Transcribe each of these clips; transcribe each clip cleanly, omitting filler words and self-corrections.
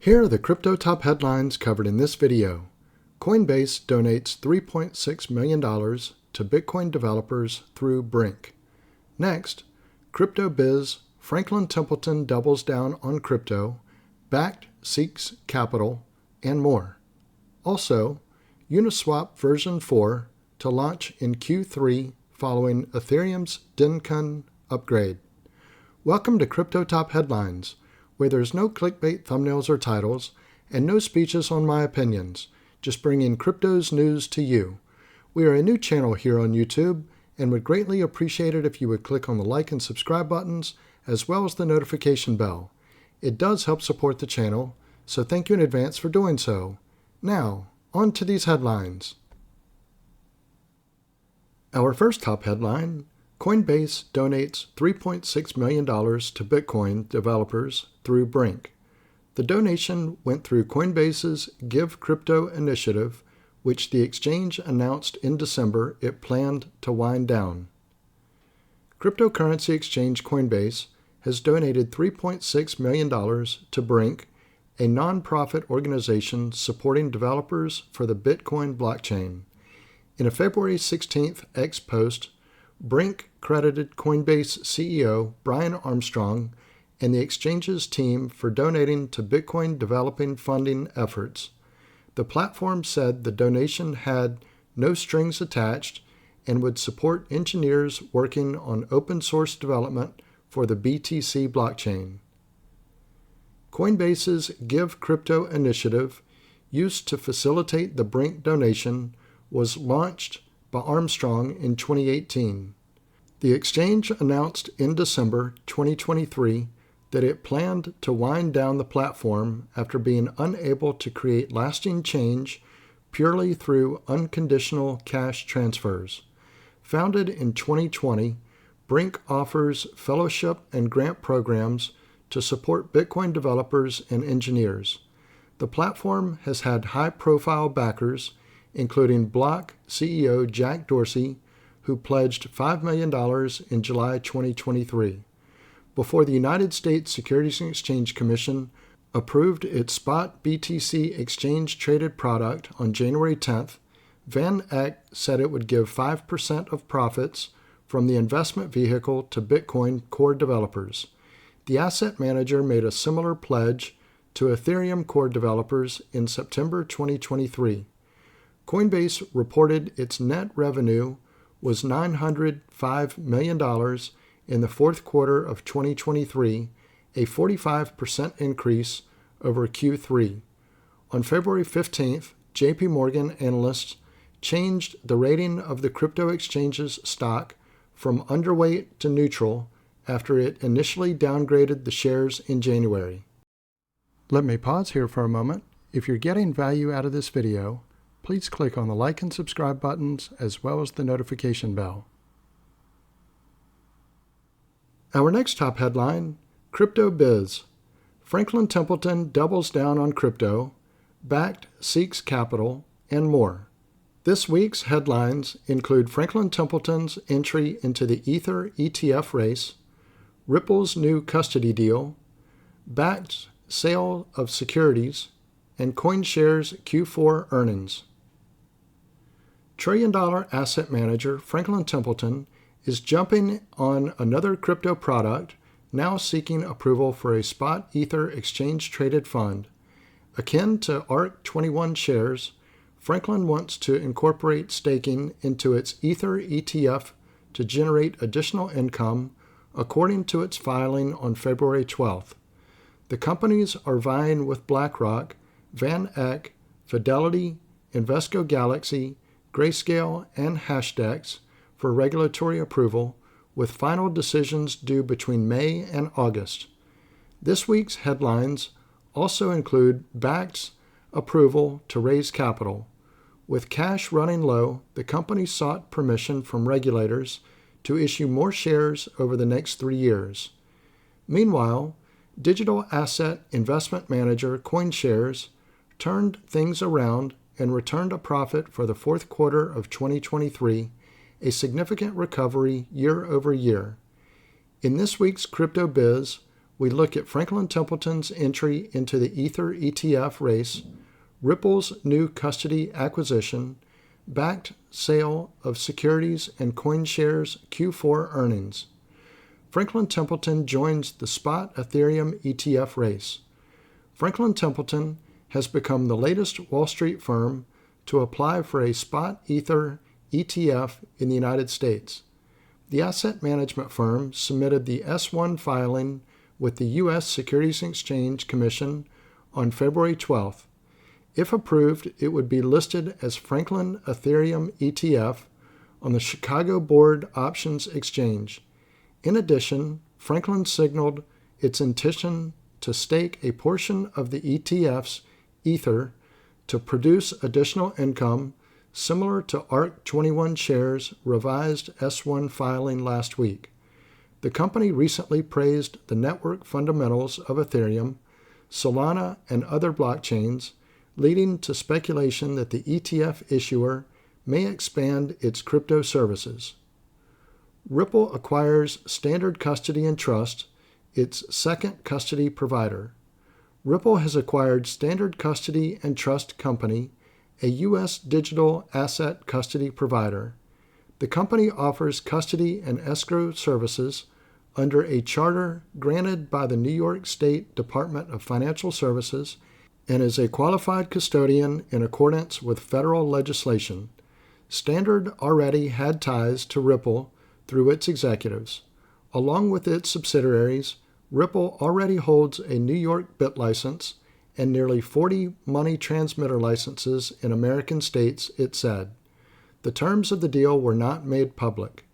Here are the crypto top headlines covered in this video. Coinbase donates $3.6 million to Bitcoin developers through Brink. Next, crypto biz, Franklin Templeton doubles down on crypto, Bakkt seeks capital, and more. Also, Uniswap version 4 to launch in Q3 following Ethereum's Dencun upgrade. Welcome to Crypto Top Headlines, where there's no clickbait thumbnails or titles, and no speeches on my opinions, just bringing crypto's news to you. We are a new channel here on YouTube, and would greatly appreciate it if you would click on the like and subscribe buttons, as well as the notification bell. It does help support the channel, so thank you in advance for doing so. Now, on to these headlines. Our first top headline: Coinbase donates $3.6 million to Bitcoin developers through Brink. The donation went through Coinbase's Give Crypto initiative, which the exchange announced in December it planned to wind down. Cryptocurrency exchange Coinbase has donated $3.6 million to Brink, a non-profit organization supporting developers for the Bitcoin blockchain. In a February 16th X post, Brink credited Coinbase CEO Brian Armstrong and the exchange's team for donating to Bitcoin developing funding efforts. The platform said the donation had no strings attached and would support engineers working on open source development for the BTC blockchain. Coinbase's Give Crypto initiative, used to facilitate the Brink donation, was launched by Armstrong in 2018. The exchange announced in December 2023 that it planned to wind down the platform after being unable to create lasting change purely through unconditional cash transfers. Founded in 2020, Brink offers fellowship and grant programs to support Bitcoin developers and engineers. The platform has had high-profile backers, including Block CEO Jack Dorsey, who pledged $5 million in July 2023. Before the United States Securities and Exchange Commission approved its spot BTC exchange-traded product on January 10th, Van Eck said it would give 5% of profits from the investment vehicle to Bitcoin core developers. The asset manager made a similar pledge to Ethereum core developers in September 2023. Coinbase reported its net revenue was $905 million in the fourth quarter of 2023, a 45% increase over Q3. On February 15th, JP Morgan analysts changed the rating of the crypto exchange's stock from underweight to neutral after it initially downgraded the shares in January. Let me pause here for a moment. If you're getting value out of this video, please click on the like and subscribe buttons as well as the notification bell. Our next top headline: Crypto Biz. Franklin Templeton doubles down on crypto, Bakkt seeks capital, and more. This week's headlines include Franklin Templeton's entry into the Ether ETF race, Ripple's new custody deal, Bakkt's sale of securities, and CoinShares Q4 earnings. Trillion-dollar asset manager Franklin Templeton is jumping on another crypto product, now seeking approval for a spot Ether exchange-traded fund. Akin to ARK21 shares, Franklin wants to incorporate staking into its Ether ETF to generate additional income, according to its filing on February 12th. The companies are vying with BlackRock, Van Eck, Fidelity, Invesco Galaxy, Grayscale, and Hashdex for regulatory approval, with final decisions due between May and August. This week's headlines also include Bakkt's approval to raise capital. With cash running low, the company sought permission from regulators to issue more shares over the next 3 years. Meanwhile, digital asset investment manager CoinShares turned things around and returned a profit for the fourth quarter of 2023, a significant recovery year over year. In this week's Crypto Biz, we look at Franklin Templeton's entry into the Ether ETF race, Ripple's new custody acquisition, Bakkt sale of securities, and CoinShares Q4 earnings. Franklin Templeton joins the spot Ethereum ETF race. Franklin Templeton has become the latest Wall Street firm to apply for a spot Ether ETF in the United States. The asset management firm submitted the S-1 filing with the U.S. Securities and Exchange Commission on February 12th. If approved, it would be listed as Franklin Ethereum ETF on the Chicago Board Options Exchange. In addition, Franklin signaled its intention to stake a portion of the ETF's Ether to produce additional income similar to ARC21 shares' revised S-1 filing last week. The company recently praised the network fundamentals of Ethereum, Solana, and other blockchains, leading to speculation that the ETF issuer may expand its crypto services. Ripple acquires Standard Custody and Trust, its second custody provider. Ripple has acquired Standard Custody and Trust Company, a U.S. digital asset custody provider. The company offers custody and escrow services under a charter granted by the New York State Department of Financial Services and is a qualified custodian in accordance with federal legislation. Standard already had ties to Ripple through its executives. Along with its subsidiaries, Ripple already holds a New York BitLicense and nearly 40 money transmitter licenses in American states, it said. The terms of the deal were not made public.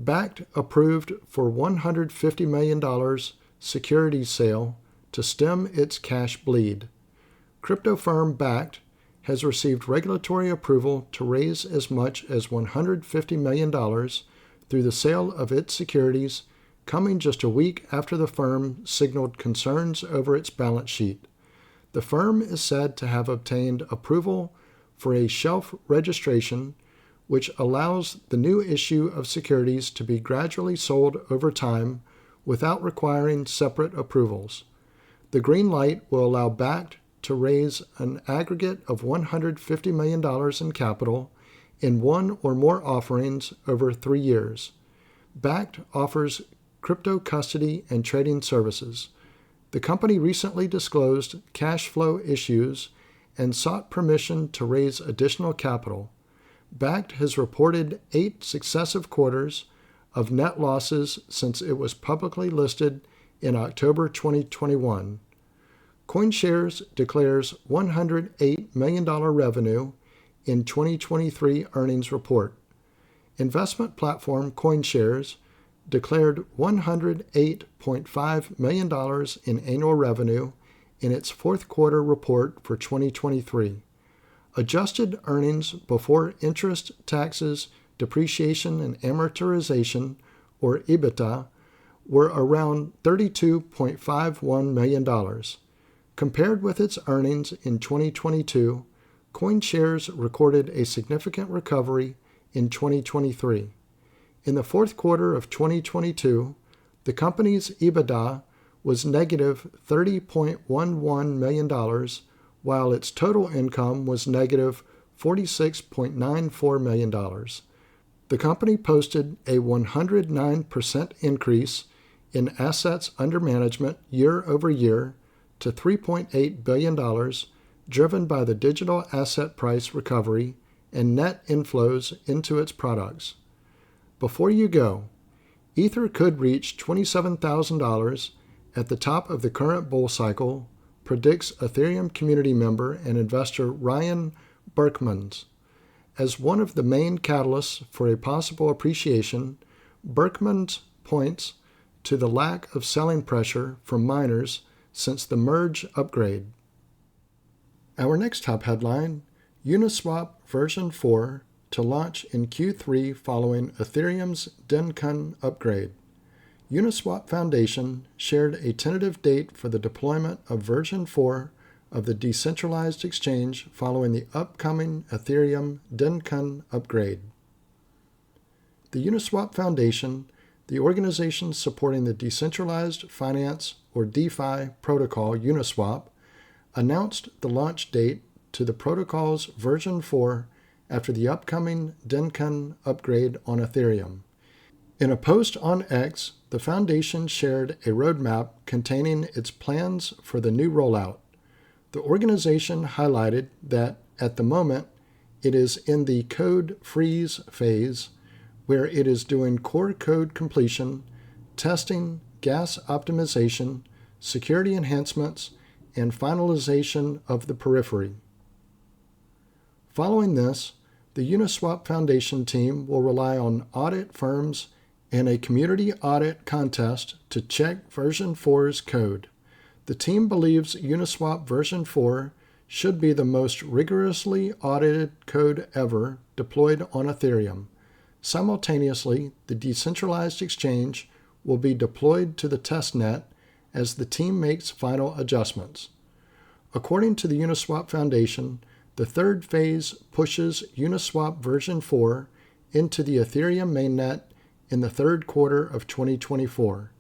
Bakkt approved for $150 million securities sale to stem its cash bleed. Crypto firm Bakkt has received regulatory approval to raise as much as $150 million through the sale of its securities, coming just a week after the firm signaled concerns over its balance sheet. The firm is said to have obtained approval for a shelf registration, which allows the new issue of securities to be gradually sold over time without requiring separate approvals. The green light will allow Bakkt to raise an aggregate of $150 million in capital in one or more offerings over 3 years. Bakkt offers crypto custody and trading services. The company recently disclosed cash flow issues and sought permission to raise additional capital. Bakkt has reported 8 successive quarters of net losses since it was publicly listed in October 2021. CoinShares declares $108 million revenue in 2023 earnings report. Investment platform CoinShares declared $108.5 million in annual revenue in its fourth quarter report for 2023. Adjusted earnings before interest, taxes, depreciation, and amortization, or EBITDA, were around $32.51 million. Compared with its earnings in 2022, CoinShares recorded a significant recovery in 2023. In the fourth quarter of 2022, the company's EBITDA was negative $30.11 million, while its total income was negative $46.94 million. The company posted a 109% increase in assets under management year over year to $3.8 billion, driven by the digital asset price recovery and net inflows into its products. Before you go, Ether could reach $27,000 at the top of the current bull cycle, predicts Ethereum community member and investor Ryan Berkmans. As one of the main catalysts for a possible appreciation, Berkmans points to the lack of selling pressure from miners since the merge upgrade. Our next top headline, Uniswap version 4 to launch in Q3 following Ethereum's Dencun upgrade. Uniswap Foundation shared a tentative date for the deployment of version 4 of the decentralized exchange following the upcoming Ethereum Dencun upgrade. The Uniswap Foundation the organization supporting the Decentralized Finance or DeFi protocol Uniswap announced the launch date to the protocol's version 4 after the upcoming Dencun upgrade on Ethereum. In a post on X, the foundation shared a roadmap containing its plans for the new rollout. The organization highlighted that, at the moment, it is in the code freeze phase, where it is doing core code completion, testing, gas optimization, security enhancements, and finalization of the periphery. Following this, the Uniswap Foundation team will rely on audit firms and a community audit contest to check version 4's code. The team believes Uniswap version 4 should be the most rigorously audited code ever deployed on Ethereum. Simultaneously, the decentralized exchange will be deployed to the testnet as the team makes final adjustments. According to the Uniswap Foundation, the third phase pushes Uniswap version 4 into the Ethereum mainnet in the third quarter of 2024.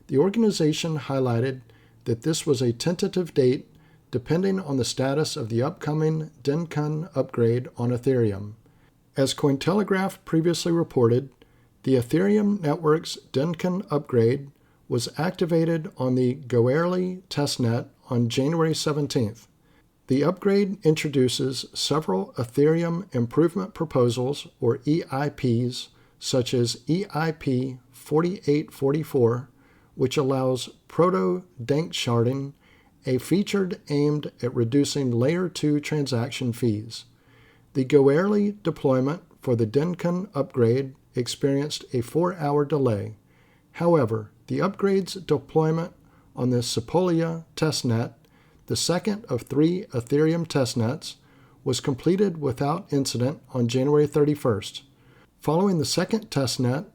The organization highlighted that this was a tentative date depending on the status of the upcoming Dencun upgrade on Ethereum. As Cointelegraph previously reported, the Ethereum network's Dencun upgrade was activated on the Goerli testnet on January 17th. The upgrade introduces several Ethereum improvement proposals, or EIPs, such as EIP 4844, which allows proto-danksharding, a feature aimed at reducing Layer 2 transaction fees. The Goerli deployment for the Dencun upgrade experienced a 4-hour delay. However, the upgrade's deployment on the Sepolia testnet, the second of 3 Ethereum testnets, was completed without incident on January 31st. Following the second testnet,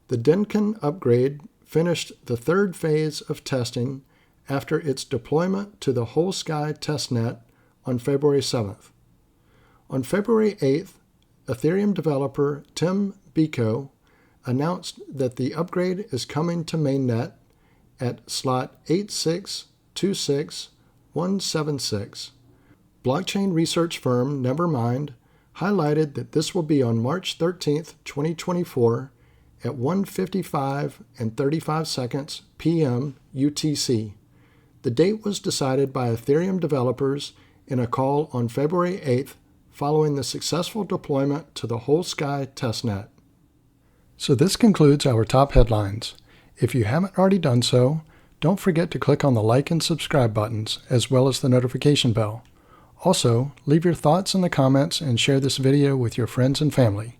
the Dencun upgrade finished the third phase of testing after its deployment to the Whole Sky testnet on February 7th. On February 8th, Ethereum developer Tim Biko announced that the upgrade is coming to mainnet at slot 8626176. Blockchain research firm Nevermind highlighted that this will be on March 13th, 2024 at 1:55:35 p.m. UTC. The date was decided by Ethereum developers in a call on February 8th following the successful deployment to the Whole Sky testnet. So this concludes our top headlines. If you haven't already done so, don't forget to click on the like and subscribe buttons, as well as the notification bell. Also, leave your thoughts in the comments and share this video with your friends and family.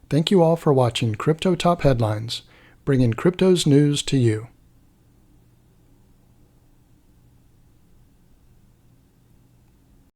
Thank you all for watching Crypto Top Headlines, bringing crypto's news to you.